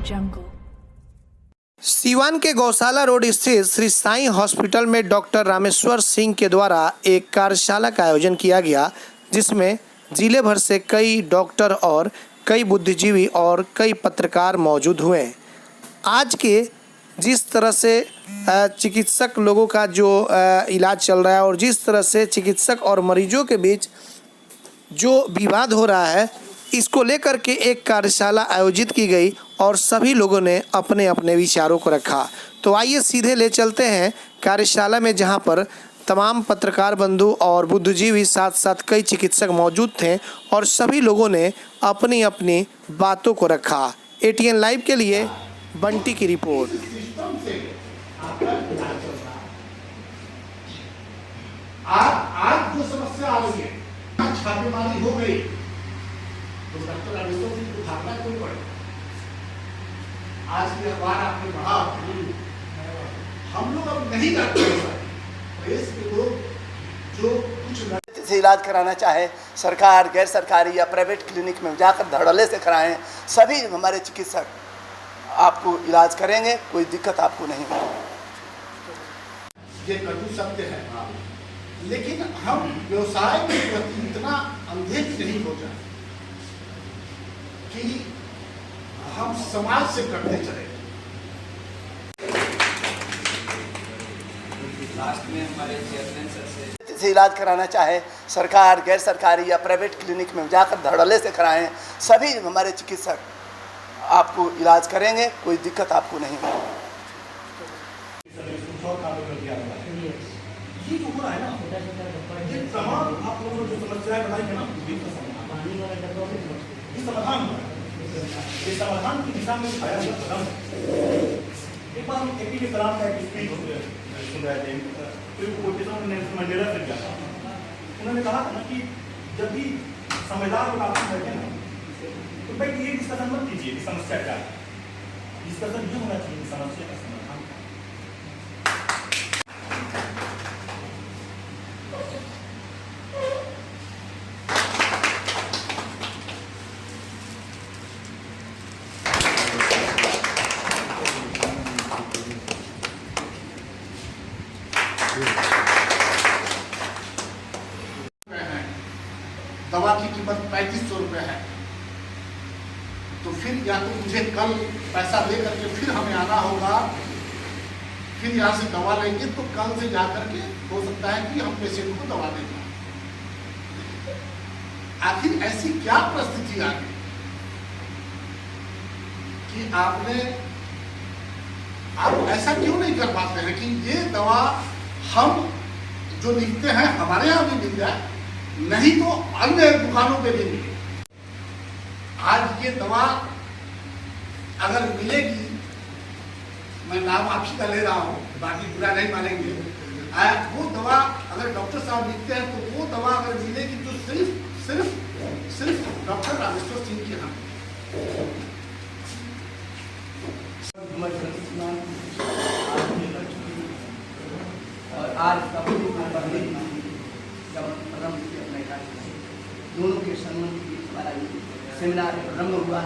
jungle. Siwan के गौशाला road स्थित श्री साईं हॉस्पिटल में डॉक्टर रामेश्वर सिंह के द्वारा एक कार्यशाला का आयोजन किया गया, जिसमें जिले भर से कई डॉक्टर और कई बुद्धिजीवी और कई पत्रकार मौजूद हुए। आज के जिस तरह से चिकित्सक लोगों का जो इलाज चल रहा है और जिस तरह से चिकित्सक और मरीजों के बीच जो विवाद हो रहा है, इसको लेकर के एक कार्यशाला आयोजित की गई और सभी लोगों ने अपने अपने विचारों को रखा। तो आइए सीधे ले चलते हैं कार्यशाला में, जहां पर तमाम पत्रकार बंधु और बुद्धिजीवी साथ साथ कई चिकित्सक मौजूद थे और सभी लोगों ने अपनी अपनी बातों को रखा। एटीएन लाइव के लिए बंटी की रिपोर्ट। आज जो समस्या आ रही है, छापेमारी हो गई तो डॉक्टर रामेश्वर सिंह को भागना क्यों पड़े? आज की अखबार आपने पढ़ा, हम लोग अब नहीं करते प्रेस के लोग जो कुछ से इलाज कराना चाहे, सरकार गैर सरकारी या प्राइवेट क्लिनिक में जाकर धड़ल्ले से कराएं, सभी हमारे चिकित्सक आपको इलाज करेंगे, कोई दिक्कत आपको नहीं होगी। ये कटु सत्य है, लेकिन हम व्यवसाय के प्रति इतना अंधे नहीं हो जाए कि हम समाज से कटते चले। लास्ट में हमारे चेयरमैन सर से इलाज कराना चाहे, सरकार गैर सरकारी या प्राइवेट क्लिनिक में जाकर धड़ल्ले से कराएं, सभी हमारे चिकित्सक आपको इलाज करेंगे, कोई दिक्कत आपको नहीं होगी। ये जो हो रहा है ना, ये तमाम आप लोगों ने जो समस्याएं बनाई है ना, ये समाधान की दिशा में उठाया गया कदम। एक बार हम एपीजे कलाम का एक स्पीच सुन रहे थे, तो नेल्सन मंडेला से किया था। उन्होंने कहा था ना कि जब भी समझदार लोग आपस में बैठे ना, तो भाई ये डिस्कशन मत कीजिए कि समस्या क्या है, डिस्कशन ये होना चाहिए समस्या का समाधान। दवा की कीमत 3500 रुपये है, तो फिर या तो मुझे कल पैसा दे करके फिर हमें आना होगा, फिर यहाँ से दवा लेंगे, तो कल से जा करके हो सकता है कि हम पेशेंट को दवा देंगे। आखिर ऐसी क्या परिस्थिति आ गई कि आप ऐसा क्यों नहीं कर पाते हैं कि ये दवा हम जो लिखते हैं हमारे यहाँ भी मिल जाए, नहीं तो अन्य दुकानों पे भी मिले। आज ये दवा अगर मिलेगी, मैं नाम आप ही का ले रहा हूँ, बाकी बुरा नहीं मानेंगे, वो दवा अगर डॉक्टर साहब लिखते हैं तो वो दवा अगर मिलेगी तो सिर्फ डॉक्टर रामेश्वर सिंह के यहाँ। और आज दोनों के सम्मान की हमारा सेमिनार प्रारंभ हुआ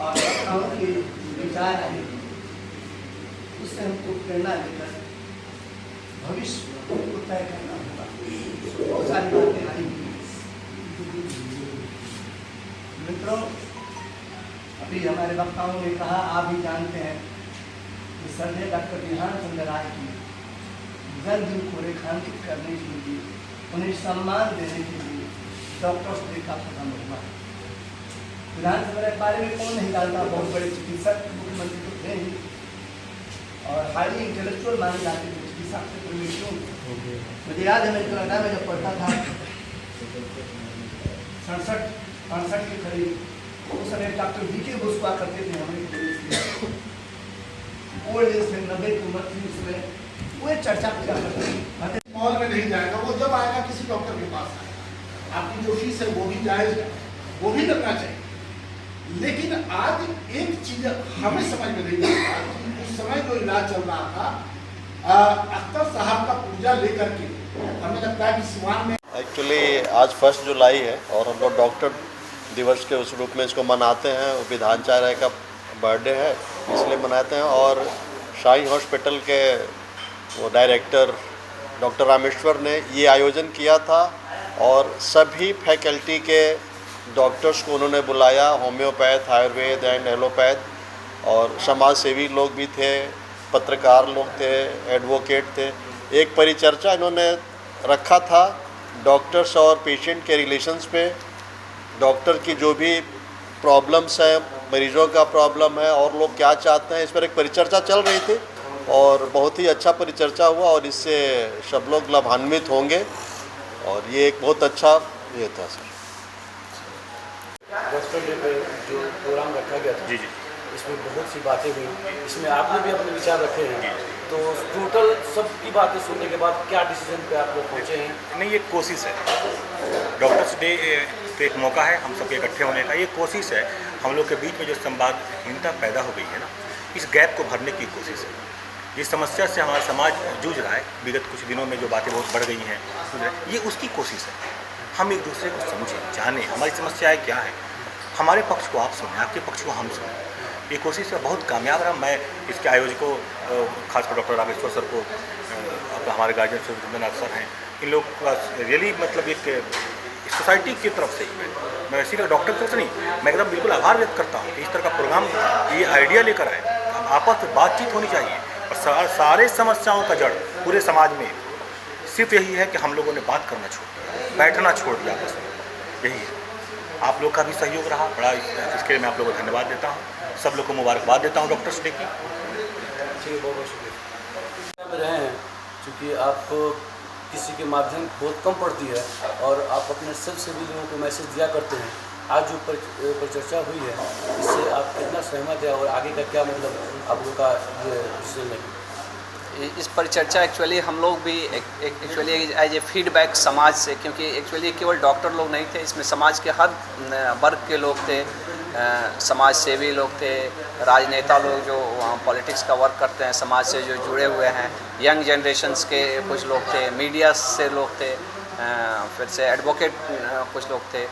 और डॉक्टरों के विचार आए, उससे हमको प्रेरणा लेकर भविष्य को तय करना होगा। बहुत सारी बातें आई। मित्रों, अभी हमारे वक्ताओं ने कहा, आप भी जानते हैं कि श्रद्धेय डॉक्टर ध्यान चंद्र राय की जन्म को रेखांकित करने के लिए, उन्हें सम्मान देने के लिए डॉक्टर्स डे का खत्म हुआ। विधानसभा के बारे में कौन नहीं जानता, बहुत बड़े चिकित्सक मुख्यमंत्री तो थे ही और हाईली इंटेलेक्चुअल माने जाते थे चिकित्सक से प्रवेशों। मुझे याद है, मैं कनाडा में जब पढ़ता था 67 के करीब, उस समय डॉक्टर वीके बोस हुआ करते थे हमारे प्रदेश में। ओल्ड एज में 90 की उम्र थी उसमें, वो चर्चा किया करते थे। मॉल में नहीं जाएगा, वो जब आएगा किसी डॉक्टर के पास आएगा। आपकी जो फीस है वो भी जायज है, वो भी लगना चाहिए। लेकिन आज एक चीज हमें समझ में नहीं आता, उस समय जो इलाज चल रहा था अख्तर साहब का पूजा लेकर के, हमें लगता है कि सिवान में एक्चुअली आज 1 जुलाई है और हम लोग डॉक्टर दिवस के उस रूप में इसको मनाते हैं। विधानचर्या का बर्थडे है इसलिए मनाते हैं। और साई हॉस्पिटल के वो डायरेक्टर डॉक्टर रामेश्वर ने ये आयोजन किया था और सभी फैकल्टी के डॉक्टर्स को उन्होंने बुलाया, होम्योपैथ, आयुर्वेद एंड एलोपैथ, और समाज सेवी लोग भी थे, पत्रकार लोग थे, एडवोकेट थे। एक परिचर्चा इन्होंने रखा था डॉक्टर्स और पेशेंट के रिलेशंस पे, डॉक्टर की जो भी प्रॉब्लम्स हैं, मरीजों का प्रॉब्लम है और लोग क्या चाहते हैं, इस पर एक परिचर्चा चल रही थी और बहुत ही अच्छा परिचर्चा हुआ और इससे सब लोग लाभान्वित होंगे और ये एक बहुत अच्छा ये था सर। डॉक्टर डे पे जो प्रोग्राम रखा गया था, जी जी, इसमें बहुत सी बातें हुई, इसमें आपने भी अपने विचार रखे हैं, तो टोटल सबकी बातें सुनने के बाद क्या डिसीजन पे आप लोग पहुँचे हैं? नहीं ये कोशिश है, डॉक्टर्स डे तो एक मौका है हम सबके इकट्ठे होने का, ये कोशिश है हम लोग के बीच में जो संवादहीनता पैदा हो गई है ना, इस गैप को भरने की कोशिश है। इस समस्या से हमारा समाज जूझ रहा है, विगत कुछ दिनों में जो बातें बहुत बढ़ गई हैं, ये उसकी कोशिश है। हम एक दूसरे को समझें, जानें हमारी समस्याएं क्या है, हमारे पक्ष को आप सुनें, आपके पक्ष को हम सुनें। ये कोशिश है बहुत कामयाब रहा। मैं इसके आयोजकों, खासकर डॉक्टर रामेश्वर सर को, हमारे गार्जियन सुरेंद्रनाथ सर हैं, इन लोग का रियली मतलब एक सोसाइटी की तरफ से ही मैं इसी का डॉक्टर की तरफ से नहीं, मैं एकदम बिल्कुल आभार व्यक्त करता हूँ कि इस तरह का प्रोग्राम ये आइडिया लेकर आए। आपस में बातचीत होनी चाहिए और सारे समस्याओं का जड़ पूरे समाज में सिर्फ यही है कि हम लोगों ने बात करना छोड़ दिया, बैठना छोड़ दिया आपस में, यही है। आप लोग का भी सहयोग रहा बड़ा, इसके लिए मैं आप लोगों को धन्यवाद देता हूँ, सब लोग को मुबारकबाद देता हूँ डॉक्टर्स डे की। चलिए बहुत बहुत शुक्रिया। में रहे हैं चूँकि आप किसी के माध्यम बहुत कम पड़ती है और आप अपने सभी लोगों को मैसेज दिया करते हैं। आज जो परिचर्चा हुई है इससे आप कितना सहमत है और आगे का क्या मतलब आप लोग का ये डिसीजन है? इस परिचर्चा एक्चुअली हम लोग भी एक्चुअली एज ए फीडबैक समाज से, क्योंकि एक्चुअली केवल डॉक्टर लोग नहीं थे, इसमें समाज के हर वर्ग के लोग थे, समाज सेवी लोग थे, राजनेता लोग जो पॉलिटिक्स का वर्क करते हैं, समाज से जो जुड़े हुए हैं, यंग जनरेशन्स के कुछ लोग थे, मीडिया से लोग थे, फिर से एडवोकेट कुछ लोग थे,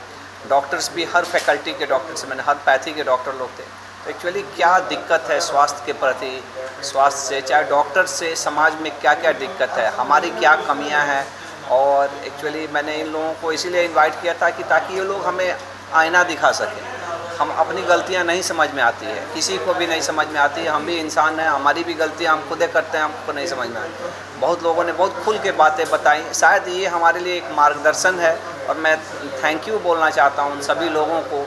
डॉक्टर्स भी हर फैकल्टी के डॉक्टर्स, मैंने हर पैथी के डॉक्टर लोग थे। तो एक्चुअली क्या दिक्कत है स्वास्थ्य के प्रति, स्वास्थ्य से चाहे डॉक्टर से समाज में क्या क्या दिक्कत है, हमारी क्या कमियां हैं, और एक्चुअली मैंने इन लोगों को इसीलिए इनवाइट किया था कि ताकि ये लोग हमें आईना दिखा सकें। हम अपनी गलतियां नहीं समझ में आती है, किसी को भी नहीं समझ में आती है, हम भी इंसान हैं, हमारी भी गलतियां हम खुदे करते हैं, हमको नहीं समझ में आती। बहुत लोगों ने बहुत खुल के बातें बताई, शायद ये हमारे लिए एक मार्गदर्शन है और मैं थैंक यू बोलना चाहता हूँ उन सभी लोगों को।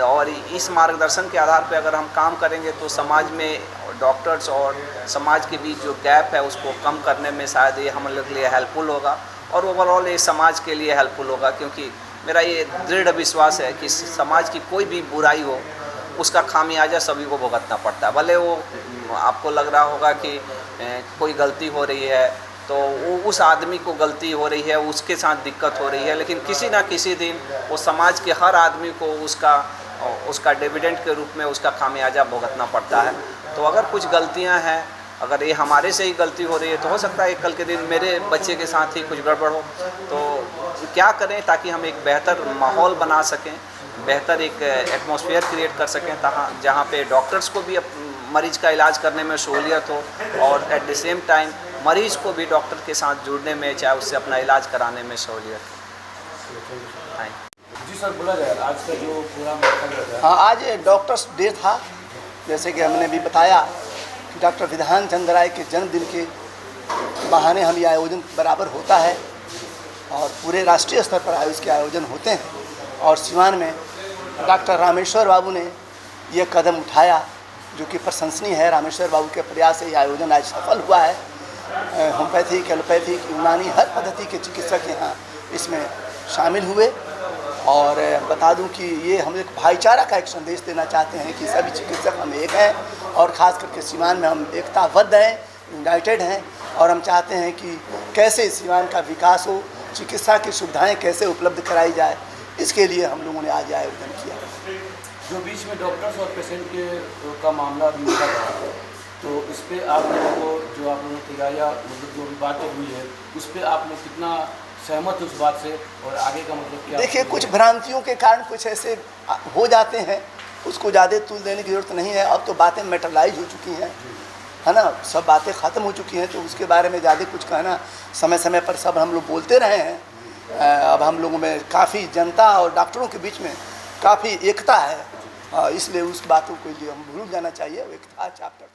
और इस मार्गदर्शन के आधार पर अगर हम काम करेंगे तो समाज में डॉक्टर्स और समाज के बीच जो गैप है उसको कम करने में शायद ये हम लोग के लिए हेल्पफुल होगा और ओवरऑल ये समाज के लिए हेल्पफुल होगा। क्योंकि मेरा ये दृढ़ विश्वास है कि समाज की कोई भी बुराई हो उसका खामियाजा सभी को भुगतना पड़ता है। भले वो आपको लग रहा होगा कि कोई गलती हो रही है तो वो उस आदमी को गलती हो रही है, उसके साथ दिक्कत हो रही है, लेकिन किसी ना किसी दिन वो समाज के हर आदमी को उसका डिविडेंड के रूप में उसका खामियाजा भुगतना पड़ता है। तो अगर कुछ गलतियां हैं, अगर ये हमारे से ही गलती हो रही है तो हो सकता है कल के दिन मेरे बच्चे के साथ ही कुछ गड़बड़ हो। तो क्या करें ताकि हम एक बेहतर माहौल बना सकें, बेहतर एक एटमॉस्फेयर क्रिएट कर सकें जहाँ पे डॉक्टर्स को भी मरीज़ का इलाज करने में सहूलियत हो और एट द सेम टाइम मरीज़ को भी डॉक्टर के साथ जुड़ने में, चाहे उससे अपना इलाज कराने में सहूलियत हो। जी सर, बोला जाए आज का जो प्रोग्राम रखा गया था। हाँ, आज डॉक्टर्स डे था। जैसे कि हमने भी बताया कि डॉक्टर विधान चंद्र राय के जन्मदिन के बहाने हम ये आयोजन बराबर होता है और पूरे राष्ट्रीय स्तर पर इसके आयोजन होते हैं। और सिवान में डॉक्टर रामेश्वर बाबू ने ये कदम उठाया जो कि प्रशंसनीय है। रामेश्वर बाबू के प्रयास से ये आयोजन आज सफल हुआ है। होम्योपैथिक, एलोपैथिक, यूनानी हर पद्धति के चिकित्सक यहाँ इसमें शामिल हुए। और बता दूं कि ये हम एक भाईचारा का एक संदेश देना चाहते हैं कि सभी चिकित्सक हम एक हैं और ख़ास करके सिवान में हम एकताबद्ध हैं, यूनाइटेड हैं और हम चाहते हैं कि कैसे सिवान का विकास हो, चिकित्सा की सुविधाएं कैसे उपलब्ध कराई जाए, इसके लिए हम लोगों ने आज आयोजन किया। जो बीच में डॉक्टर्स और पेशेंट का मामला भी उठा था, तो इस पर आप लोगों को जो आप लोगों ने तैयारियाँ मतलब जो भी बातें हुई है उस पर आप लोग कितना सहमत उस बात से और आगे का मतलब क्या? देखिए, कुछ भ्रांतियों के कारण कुछ ऐसे हो जाते हैं उसको ज़्यादा तूल देने की ज़रूरत नहीं है। अब तो बातें मेटरलाइज हो चुकी हैं, है ना, सब बातें ख़त्म हो चुकी हैं, तो उसके बारे में ज़्यादा कुछ कहना, समय समय पर सब हम लोग बोलते रहे हैं। अब हम लोगों में काफ़ी जनता और डॉक्टरों के बीच में काफ़ी एकता है, इसलिए उस बातों को जो हम भूल जाना चाहिए, वो एक था चैप्टर।